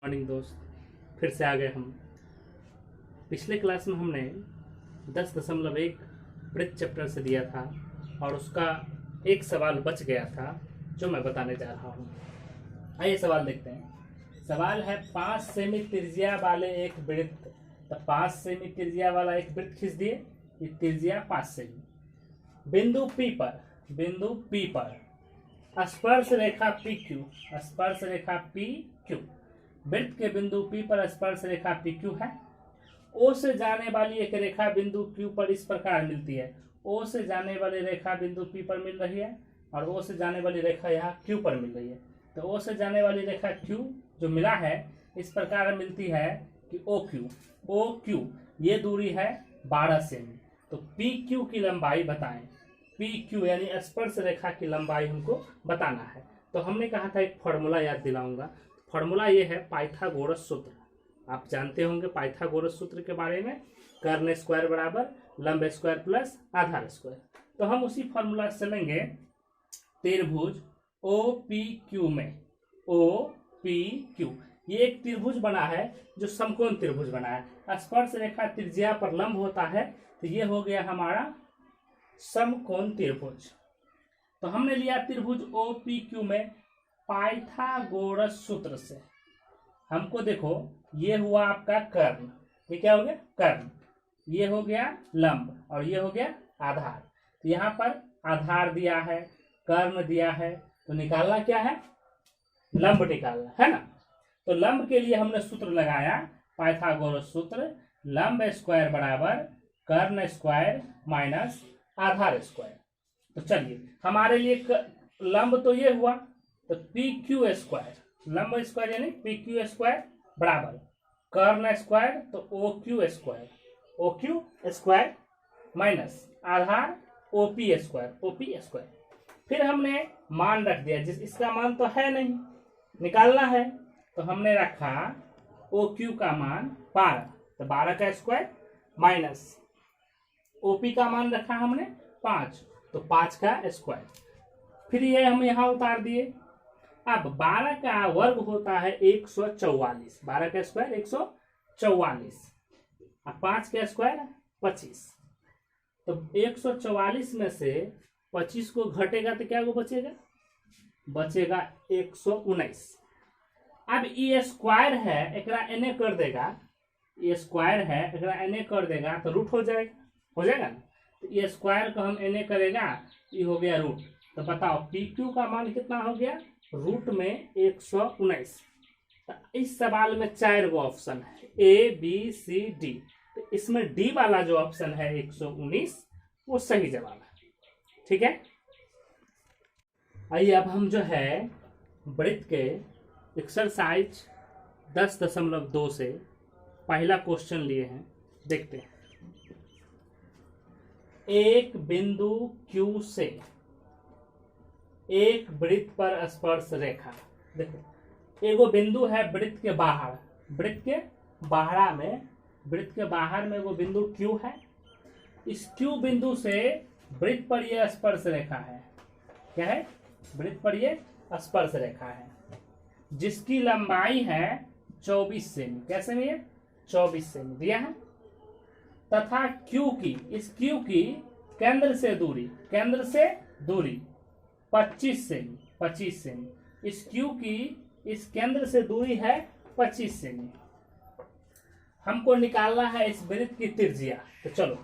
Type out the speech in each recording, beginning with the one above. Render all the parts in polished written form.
Morning दोस्त, फिर से आ गए हम। पिछले क्लास में हमने 10.1 वृत्त चैप्टर से दिया था और उसका एक सवाल बच गया था जो मैं बताने जा रहा हूँ। आइए सवाल देखते हैं। सवाल है 5 सेमी त्रिज्या वाले एक वृत्त, तो 5 सेमी त्रिज्या वाला एक वृत्त खींच दिए। ये त्रिज्या 5 सेमी। बिंदु P पर स्पर्श रेखा PQ, स्पर्श रेखा PQ, वृत्त के बिंदु P पर स्पर्श रेखा PQ है। O से जाने वाली एक रेखा बिंदु Q पर इस प्रकार मिलती है। O से जाने वाली रेखा बिंदु P पर मिल रही है और O से जाने वाली रेखा यहाँ Q पर मिल रही है। तो O से जाने वाली रेखा Q जो मिला है इस प्रकार मिलती है कि OQ ये दूरी है 12 सेमी। तो PQ की लंबाई बताएं। PQ यानी स्पर्श रेखा की लंबाई हमको बताना है। तो हमने कहा था एक फॉर्मूला याद दिलाऊंगा। फॉर्मूला ये है पाइथागोरस सूत्र। आप जानते होंगे पाइथागोरस सूत्र के बारे में, कर्ण स्क्वायर बराबर लंब स्क्वायर प्लस आधार स्क्वायर। तो हम उसी फॉर्मूला से लेंगे त्रिभुज OPQ में। OPQ ये एक त्रिभुज बना है जो समकोण त्रिभुज बना है। स्पर्श रेखा त्रिज्या पर लंब होता है, तो ये हो गया हमारा समकोण त्रिभुज। तो हमने लिया त्रिभुज OPQ में पाइथागोरस सूत्र से। हमको देखो ये हुआ आपका कर्ण, ये क्या हो गया कर्ण, ये हो गया लंब और ये हो गया आधार। तो यहाँ पर आधार दिया है, कर्ण दिया है, तो निकालना क्या है, लंब निकालना है ना। तो लंब के लिए हमने सूत्र लगाया पाइथागोरस सूत्र, लंब स्क्वायर बराबर कर्ण स्क्वायर माइनस आधार स्क्वायर। तो चलिए हमारे लिए लंब तो ये हुआ, तो PQ स्क्वायर, लंब स्क्वायर यानी PQ स्क्वायर बराबर कर्ण स्क्वायर तो OQ स्क्वायर माइनस आधार OP स्क्वायर। फिर हमने मान रख दिया, जिस इसका मान तो है नहीं, निकालना है, तो हमने रखा OQ का मान 12, तो 12 का स्क्वायर माइनस OP का मान रखा हमने 5, तो 5 का स्क्वायर। फिर ये हम यहाँ उतार दिए। अब 12 का वर्ग होता है 144, 12 का स्क्वायर 144, अब 5 का स्क्वायर 25। तो 144 में से 25 को घटेगा तो क्या बचेगा 119। अब ये स्क्वायर है, एकरा एने कर देगा, ये स्क्वायर है एकरा एने कर देगा तो रूट हो जाएगा ना। तो ये स्क्वायर को हम एने करेगा, ये हो गया रूट। तो बताओ PQ का मान कितना हो गया, रूट में 119। तो इस सवाल में 4 गो ऑप्शन है ABCD, तो इसमें D वाला जो ऑप्शन है 119 वो सही जवाब है। ठीक है, आइए अब हम जो है वृत्त के एक्सरसाइज 10.2 से पहला क्वेश्चन लिए हैं, देखते हैं। एक बिंदु Q से एक वृत्त पर स्पर्श रेखा, देखो एगो बिंदु है वृत्त के बाहर, वृत्त के बाहर में एगो बिंदु Q है। इस Q बिंदु से वृत्त पर यह स्पर्श रेखा है, क्या है, वृत्त पर यह स्पर्श रेखा है जिसकी लंबाई है 24 सेमी। कैसे में ये 24 सेमी दिया है, तथा Q की, इस Q की केंद्र से दूरी 25 सेमी। इस Q की इस केंद्र से दूरी है 25 सेमी। हमको निकालना है इस वृत्त की त्रिज्या। तो चलो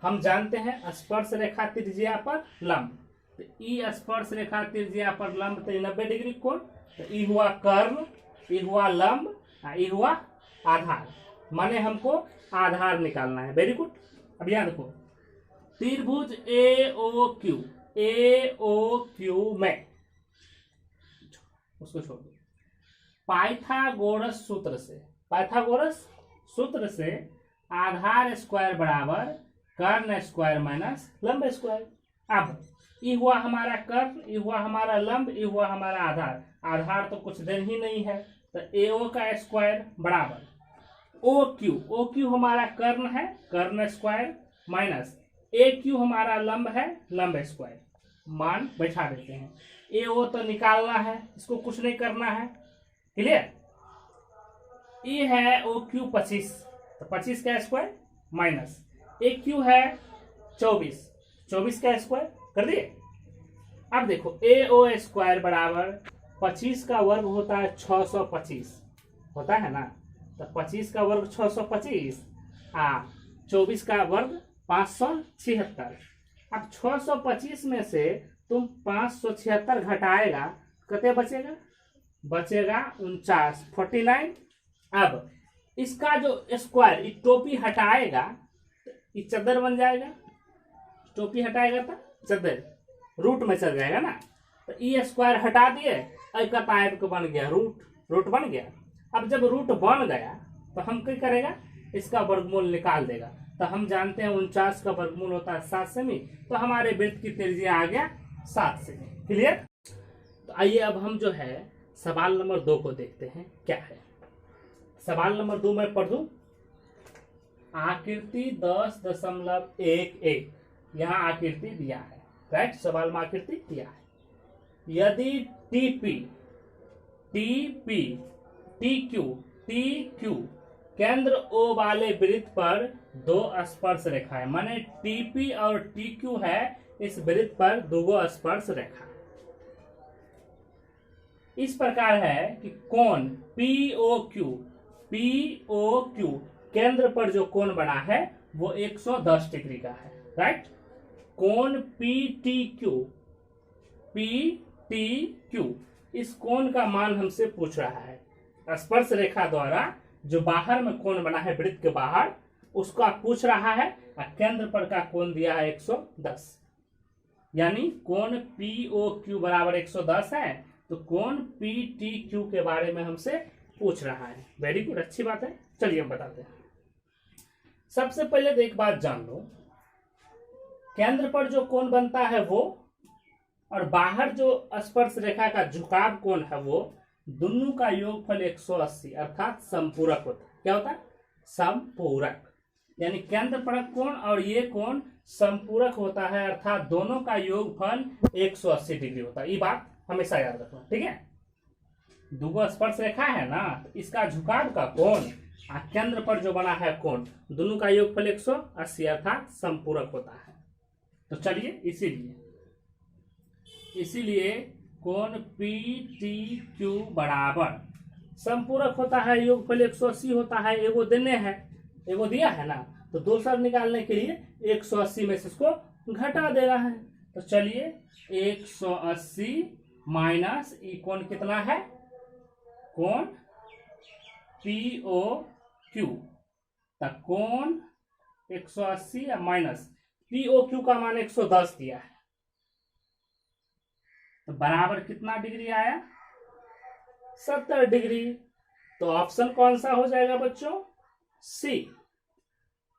हम जानते हैं स्पर्श रेखा त्रिज्या पर लंब, तो ई स्पर्श रेखा त्रिज्या पर लंब तो 90 डिग्री कोण। तो ई हुआ कर्ण, ई हुआ लंब, ई हुआ आधार, माने हमको आधार निकालना है। Very good. अब याद देखो त्रिभुज AOQ में, उसको छोड़ दो, पाइथागोरस सूत्र से आधार स्क्वायर बराबर कर्ण स्क्वायर माइनस लंब स्क्वायर। अब ये हुआ हमारा कर्ण, ये हुआ हमारा लंब, ये हुआ हमारा आधार तो कुछ देर ही नहीं है, तो AO का स्क्वायर बराबर OQ हमारा कर्ण है, कर्ण स्क्वायर माइनस AQ हमारा लंब है, लंब स्क्वायर। मान बैठा देते हैं। AO तो निकालना है, इसको कुछ नहीं करना है, क्लियर। ए है ओ क्यू 25, तो 25 का स्क्वायर माइनस ए क्यू है 24, 24 का स्क्वायर कर दिए। अब देखो ए ओ स्क्वायर बराबर 25 का वर्ग होता है 625 होता है ना, तो 25 का वर्ग 625 24 का वर्ग 576। अब 625 में से तुम 576 घटाएगा, कितने बचेगा? बचेगा 49, 49। अब इसका जो स्क्वायर टोपी हटाएगा तो ये चद्दर बन जाएगा, टोपी हटाएगा तो चद्दर रूट में चल जाएगा ना, तो ये स्क्वायर हटा दिए, आयत को बन गया रूट, रूट बन गया। अब जब रूट बन गया तो हम क्या करेगा, इसका वर्गमूल निकाल देगा। तो हम जानते हैं 49 का वर्गमूल होता है 7 सेमी, तो हमारे वृत्त की त्रिज्या आ गया 7 सेमी। क्लियर? तो आइए अब हम जो है सवाल नंबर 2 को देखते हैं क्या है। सवाल नंबर 2 मैं पढ़ दूं। आकृति 10.11, यहाँ आकृति दिया है, राइट? सवाल में आकृति दिया है। यदि टीपी टीपी टी क्यू केंद्र ओ वाले वृत्त पर 2 स्पर्श रेखाएं, माने टीपी और टी क्यू है, इस वृत्त पर 2 स्पर्श रेखा इस प्रकार है कि कोण पीओ क्यू केंद्र पर जो कोण बना है वो 110 डिग्री का है, राइट? कोण पी टी क्यू इस कोण का मान हमसे पूछ रहा है। स्पर्श रेखा द्वारा जो बाहर में कोण बना है वृत्त के बाहर, उसका पूछ रहा है, और केंद्र पर का कोण दिया है 110, यानी कोण पीओ क्यू बराबर 110 है, तो कोण पी टी क्यू के बारे में हमसे पूछ रहा है। वेरी गुड, अच्छी बात है। चलिए हम बताते हैं। सबसे पहले तो एक बात जान लो, केंद्र पर जो कोण बनता है वो और बाहर जो स्पर्श रेखा का झुकाव कोण है वो दोनों का योगफल 180 अर्थात संपूरक होता है। क्या होता है? संपूरक, यानी केंद्र पर कोण और ये कोण संपूरक होता है, अर्थात दोनों का योगफल 180 डिग्री होता है। ये बात हमेशा याद रखना, ठीक है? 2 स्पर्श रेखा है ना, तो इसका झुकाव का कोण और केंद्र पर जो बना है कोण, दोनों का योगफल 180 अर्थात संपूरक होता है। तो चलिए इसीलिए कोण पी टी क्यू बराबर संपूरक होता है, योगफल 180 होता है। एगो देने हैं, एगो दिया है ना, तो दूसरा निकालने के लिए 180 में से इसको घटा दे रहा है। तो चलिए 180 माइनस ई कोण कितना है? कोण पीओ क्यू, तब कोण 180 माइनस पीओ क्यू का मान 110 दिया है, तो बराबर कितना डिग्री आया? 70 डिग्री। तो ऑप्शन कौन सा हो जाएगा बच्चों? सी।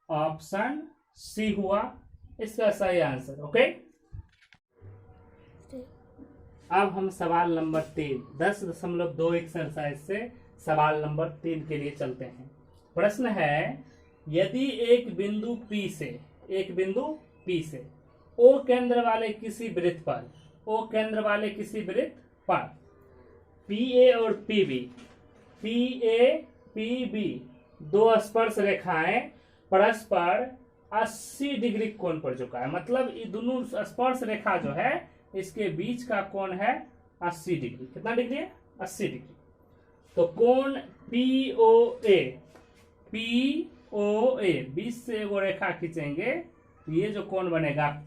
ऑप्शन सी हुआ इसका सही आंसर। ओके, अब हम सवाल नंबर 3 10.2 एक्सरसाइज से सवाल नंबर 3 के लिए चलते हैं। प्रश्न है, यदि एक बिंदु P से O केंद्र वाले किसी वृत्त पर PA और PB 2 स्पर्श रेखाएं परस्पर 80 डिग्री कोण पर झुका है। मतलब ये दोनों स्पर्श रेखा जो है इसके बीच का कोण है 80 डिग्री। कितना डिग्री है? 80 डिग्री। तो कोण POA बीच से एगो रेखा खींचेंगे, ये जो कोण बनेगा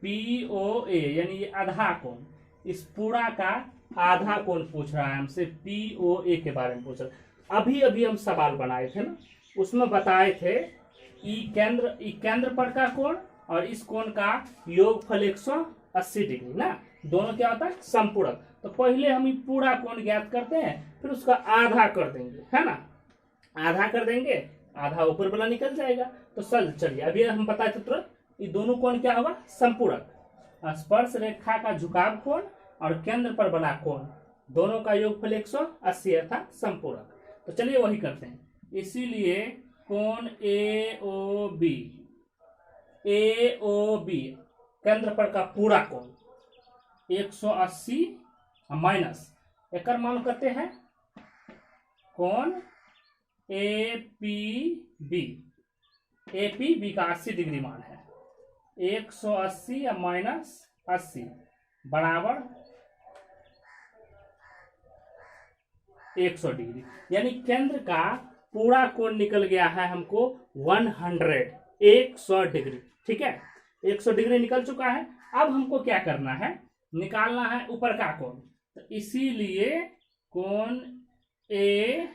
POA यानी ये आधा कोण, इस पूरा का आधा कोण पूछ रहा है हमसे, POA के बारे में पूछ रहा है। अभी हम सवाल बनाए थे ना, उसमें बताए थे ई केंद्र पर का कोण और इस कोण का योगफल 180 डिग्री ना, दोनों क्या होता है? संपूरक। तो पहले हम पूरा कोण ज्ञात करते हैं, फिर उसका आधा कर देंगे, है ना? आधा कर देंगे, आधा ऊपर वाला निकल जाएगा। तो चलिए अभी हम बताए थे तुरंत, ये दोनों कोण क्या होगा? संपूरक। स्पर्श रेखा का झुकाव कोण और केंद्र पर बना कोण, दोनों का योगफल 180 अर्थात संपूरक। तो चलिए वही करते हैं। इसीलिए कोण AOB केंद्र पर का पूरा कोण 180 माइनस एक मान करते हैं कोण A P B, A P B का 80 डिग्री मान है, 180 या -80 बराबर 100 डिग्री। यानी केंद्र का पूरा कोण निकल गया है हमको 100 डिग्री। ठीक है, 100 डिग्री निकल चुका है। अब हमको क्या करना है, निकालना है ऊपर का कोण। तो इसीलिए कोण ए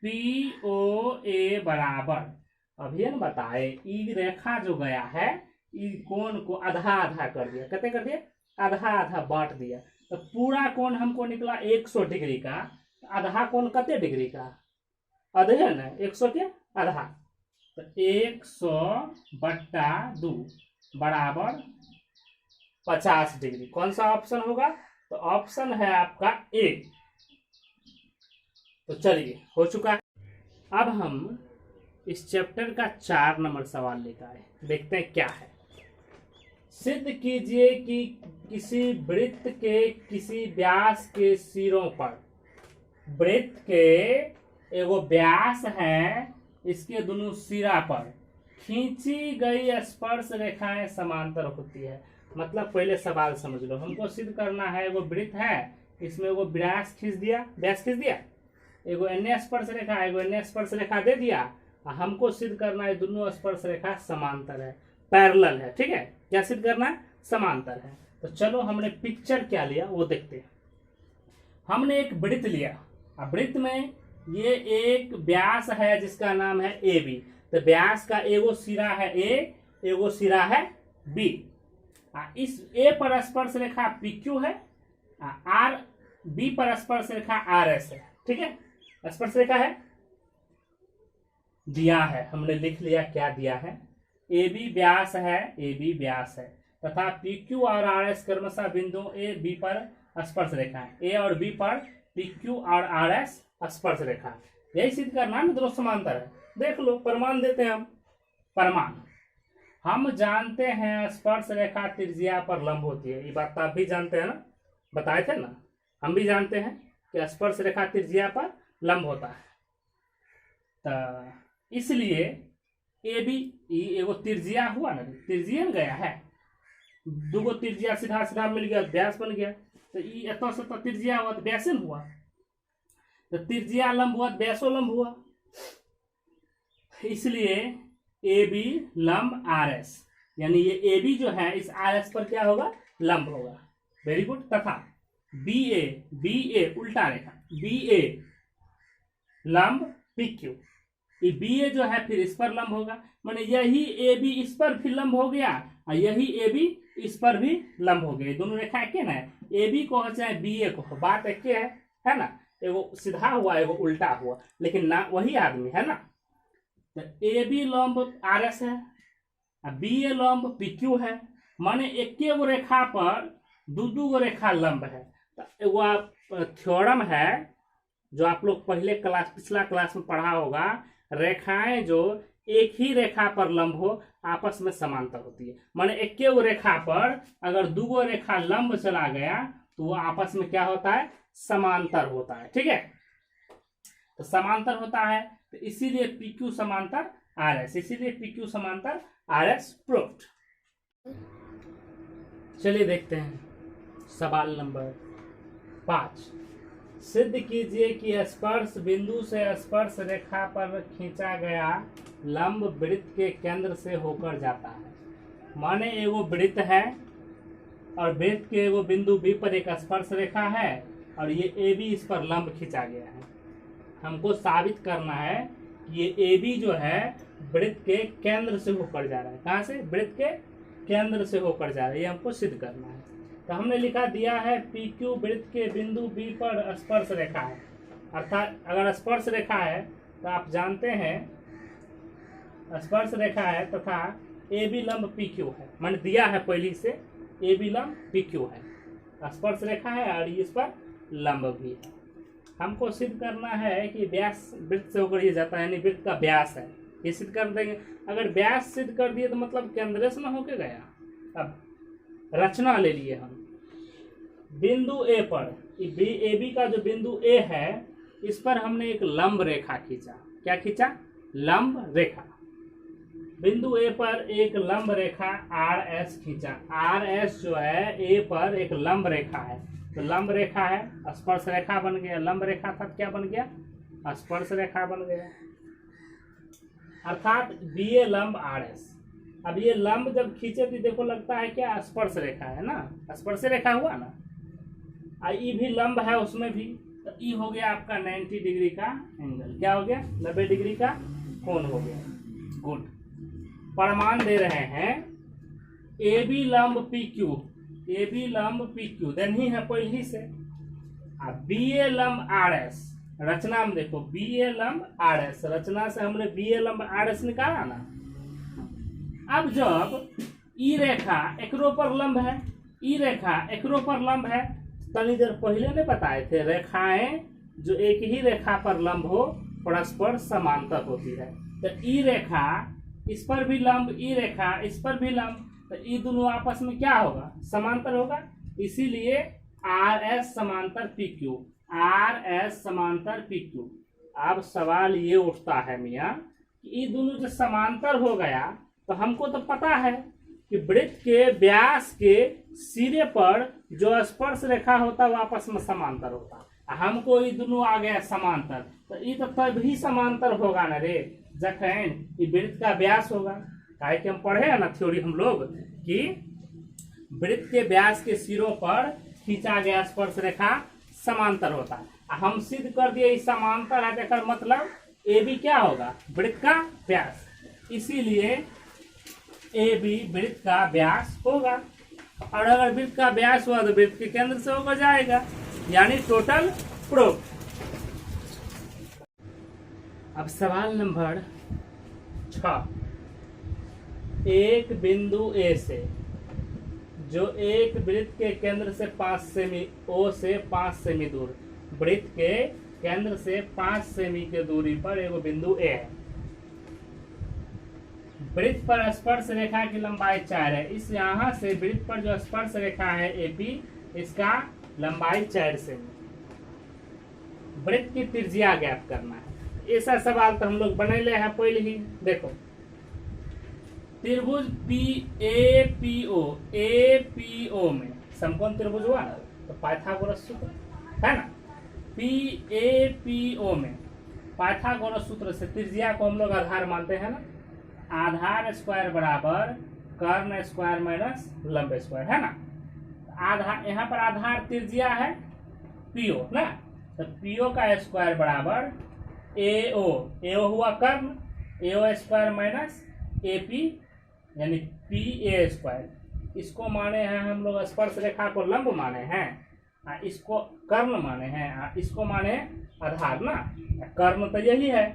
पी ओ ए बराबर, अभी न बताए, ई रेखा जो गया है ई कोण को आधा आधा कर दिया। कितने कर दिया? आधा आधा बांट दिया। तो पूरा कोण हमको निकला 100 डिग्री का, आधा कोण कितने डिग्री का? आधे है ना, 100 के आधा। तो 100/2 बराबर 50 डिग्री। कौन सा ऑप्शन होगा? तो ऑप्शन है आपका ए। तो चलिए, हो चुका है। अब हम इस चैप्टर का 4 नंबर सवाल लेकर आए, देखते हैं क्या है। सिद्ध कीजिए कि किसी वृत्त के किसी व्यास के सिरों पर, वृत्त के एगो व्यास है, इसके दोनों सिरा पर खींची गई स्पर्श रेखाएं समांतर होती है। मतलब पहले सवाल समझ लो, हमको सिद्ध करना है एगो वृत्त है, इसमें एगो व्यास खींच दिया, एगो अन्य स्पर्श रेखा, एगो अन्य स्पर्श रेखा दे दिया। हमको सिद्ध करना है दोनों स्पर्श रेखा समांतर है, पैरेलल है। ठीक है, क्या सिद्ध करना है? समांतर है। तो चलो, हमने पिक्चर क्या लिया वो देखते हैं। हमने एक वृत्त लिया, अब वृत्त में ये एक व्यास है जिसका नाम है ए बी। तो व्यास का एगो सिरा है ए, एगो सिरा है बी। इस ए पर स्पर्श रेखा पी क्यू है, आर बी पर स्पर्श रेखा आर एस है। ठीक है, स्पर्श रेखा है, दिया है, हमने लिख लिया क्या दिया है। ए बी व्यास है, ए बी व्यास है, तथा पी क्यू और आर एस क्रमशः बिंदु ए बी पर स्पर्श रेखा है। ए और बी पर पी क्यू और आर एस स्पर्श रेखा। यही सिद्ध करना है, दोनों समांतर है। देख लो, प्रमाण देते हैं हम। प्रमाण, हम जानते हैं स्पर्श रेखा त्रिज्या पर लंब होती है। ये बात आप भी जानते हैं ना, बताए थे ना, हम भी जानते हैं कि स्पर्श रेखा त्रिज्या पर लंब होता है। तो इसलिए ए बी एगो त्रिज्या हुआ ना, त्रिज्या गया है, दूगो त्रिज्या सीधा सीधा मिल गया, व्यास बन गया। तो एतो से तो त्रिज्या हुआ तो व्यास न हुआ, तो त्रिज्या लंब हुआ तो व्यासो लंब हुआ। इसलिए ए बी लंब आर एस, यानी ये ए बी जो है इस आर एस पर क्या होगा? लंब होगा। Very good. तथा बी ए उल्टा रेखा, बी ए लंब पी क्यू, ये बी ए जो है फिर इस पर लंब होगा। माने यही ए बी इस पर फिर लंब हो गया, और यही ए बी इस पर भी लंब हो गया। दोनों रेखा एक ना, ए बी को हो चाहे बी ए को हो, बात एक है ना। एगो सीधा हुआ, एगो उल्टा हुआ, लेकिन ना वही आदमी है ना। तो ए बी लंब आर एस है, बी ए लंब पी क्यू है। माने एक गो रेखा पर दू गो रेखा लंब है। तो एगो थ्योरम है जो आप लोग पहले क्लास, पिछला क्लास में पढ़ा होगा, रेखाएं जो एक ही रेखा पर लंब हो आपस में समांतर होती है। माने एक गो रेखा पर अगर दूगो रेखा लंब चला गया तो वो आपस में क्या होता है? समांतर होता है। ठीक है, तो समांतर होता है, तो इसीलिए पी क्यू समांतर आर एस, इसीलिए पी क्यू समांतर आर एस प्रूव्ड। चलिए देखते हैं सवाल नंबर 5। सिद्ध कीजिए कि स्पर्श बिंदु से स्पर्श रेखा पर खींचा गया लंब वृत्त के केंद्र से होकर जाता है। माने एगो वृत्त है और वृत्त के एगो बिंदु बी पर एक स्पर्श रेखा है और ये ए बी इस पर लंब खींचा गया है। हमको साबित करना है कि ये ए बी जो है वृत्त के केंद्र से होकर जा रहा है। कहाँ से? वृत्त के केंद्र से होकर जा रहा है, ये हमको सिद्ध करना है। तो हमने लिखा दिया है पी क्यू वृत्त के बिंदु बी पर स्पर्श रेखा है। अर्थात अगर स्पर्श रेखा है तो आप जानते हैं स्पर्श रेखा है तथा ए बी लंब पी क्यू है। मान दिया है पहले से ए बी लंब पी क्यू है, स्पर्श रेखा है और इस पर लंब भी है। हमको सिद्ध करना है कि व्यास वृत्त से होकर ये जाता है, यानी वृत्त का व्यास है, ये सिद्ध कर देंगे। अगर व्यास सिद्ध कर दिए तो मतलब केंद्र से न होके गया। अब रचना ले लिए हम, बिंदु ए पर ए बी का जो बिंदु ए है इस पर हमने एक लंब रेखा खींचा। क्या खींचा? लंब रेखा। बिंदु ए पर एक लंब रेखा आर एस खींचा। आर एस जो है ए पर एक लंब रेखा है, तो लंब रेखा है, स्पर्श रेखा बन गया। लंब रेखा था क्या बन गया? स्पर्श रेखा बन गया, अर्थात बी ए लंब आर एस। अब ये लंब जब खींचे तो देखो लगता है क्या? स्पर्श रेखा है ना, स्पर्श रेखा हुआ ना। ई भी लंब है उसमें भी, तो ई हो गया आपका 90 डिग्री का एंगल। क्या हो गया? 90 डिग्री का कोण हो गया। गुड। प्रमाण दे रहे हैं ए बी लंब पी क्यू, ए बी लंब पी क्यू देन ही है पहली से। अब बी ए लंब आर एस, रचना में देखो बी ए लंब आर एस, रचना से हमने बी ए लंब आर एस निकाला ना। अब जब ई रेखा एकरो पर लंब है, ई रेखा एकरो पर लंब है, तनी देर पहले ने बताए थे रेखाएं जो एक ही रेखा पर लंब हो परस्पर समांतर होती है। तो ई रेखा इस पर भी लंब, ई रेखा इस पर भी लंब, तो ई दोनों आपस में क्या होगा? समांतर होगा। इसीलिए आर एस समांतर पी क्यू, आर एस समांतर पी क्यू। अब सवाल ये उठता है मियाँ कि ये दोनों जो समांतर हो गया तो हमको तो पता है कि वृत्त के व्यास के सिरे पर जो स्पर्श रेखा होता है वो आपस में समांतर होता। हमको ये दोनों आ गया समांतर, तो ये तो तभी समांतर होगा ना रे जखन ये वृत्त का व्यास होगा। काहे कि हम पढ़े है ना थ्योरी हम लोग कि वृत्त के व्यास के सिरों पर खींचा गया स्पर्श रेखा समांतर होता है। हम सिद्ध कर दिए समांतर है, देखकर मतलब ए बी क्या होगा? वृत्त का व्यास। इसीलिए ए बी वृत्त का व्यास होगा, और अगर वृत्त का व्यास हुआ तो वृत्त के केंद्र से होकर जाएगा, यानी टोटल प्रूफ। अब सवाल नंबर 6, एक बिंदु ए से जो एक वृत्त के केंद्र से 5 सेमी, ओ से 5 सेमी दूर, वृत्त के केंद्र से 5 सेमी के दूरी पर एगो बिंदु ए है। वृत्त पर स्पर्श रेखा की लंबाई 4 है। इस यहाँ से वृत्त पर जो स्पर्श रेखा है एपी, इसका लंबाई 4 सेमी। वृत्त की त्रिज्या ज्ञात करना है। ऐसा सवाल तो हम लोग बनैले हैं पहले ही। देखो त्रिभुज पी ए पी ओ में समकोण त्रिभुज हुआ ना, तो पाइथागोरस सूत्र है ना। पी ए पी ओ में पाइथागोरस सूत्र से त्रिज्या को हम लोग आधार मानते हैं ना। आधार स्क्वायर बराबर कर्ण स्क्वायर माइनस लंब स्क्वायर है ना। आधार यहाँ पर आधार त्रिज्या है पीओ ना, तो पीओ का स्क्वायर बराबर एओ, एओ हुआ कर्ण, एओ स्क्वायर माइनस एपी यानी पी ए स्क्वायर। इसको माने हैं हम लोग स्पर्श रेखा को लंब माने हैं, इसको कर्ण माने हैं, इसको माने आधार ना। कर्ण तो यही है।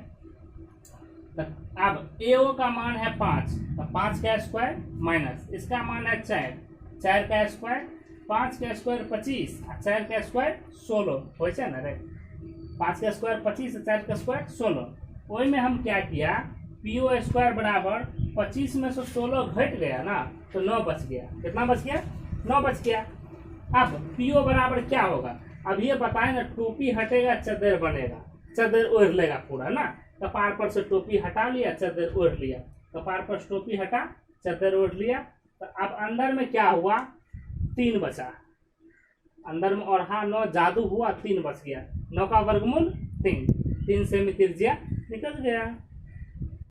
अब एओ का मान है 5, तो 5 का स्क्वायर माइनस इसका मान है 4, 4 का स्क्वायर, 5 का स्क्वायर 25, 4 का स्क्वायर 16 हो ना रे। 5 का स्क्वायर 25, 4 का स्क्वायर 16। वही में हम क्या किया, पीओ स्क्वायर बराबर 25 में से 16 घट गया ना, तो 9 बच गया। कितना बच गया? 9 बच गया। अब पीओ बराबर क्या होगा? अब ये बताए ना, टोपी हटेगा चदर बनेगा, चदर ओढ़ लेगा पूरा ना। कपार पर से टोपी हटा लिया, चदर ओढ़ लिया, कपार पर से टोपी हटा, चदर ओढ़ लिया। तो अब अंदर में क्या हुआ? 3 बचा अंदर में, और हाँ 9 जादू हुआ, 3 बच गया। 9 का वर्गमूल 3, 3 सेमी त्रिज्या निकल गया।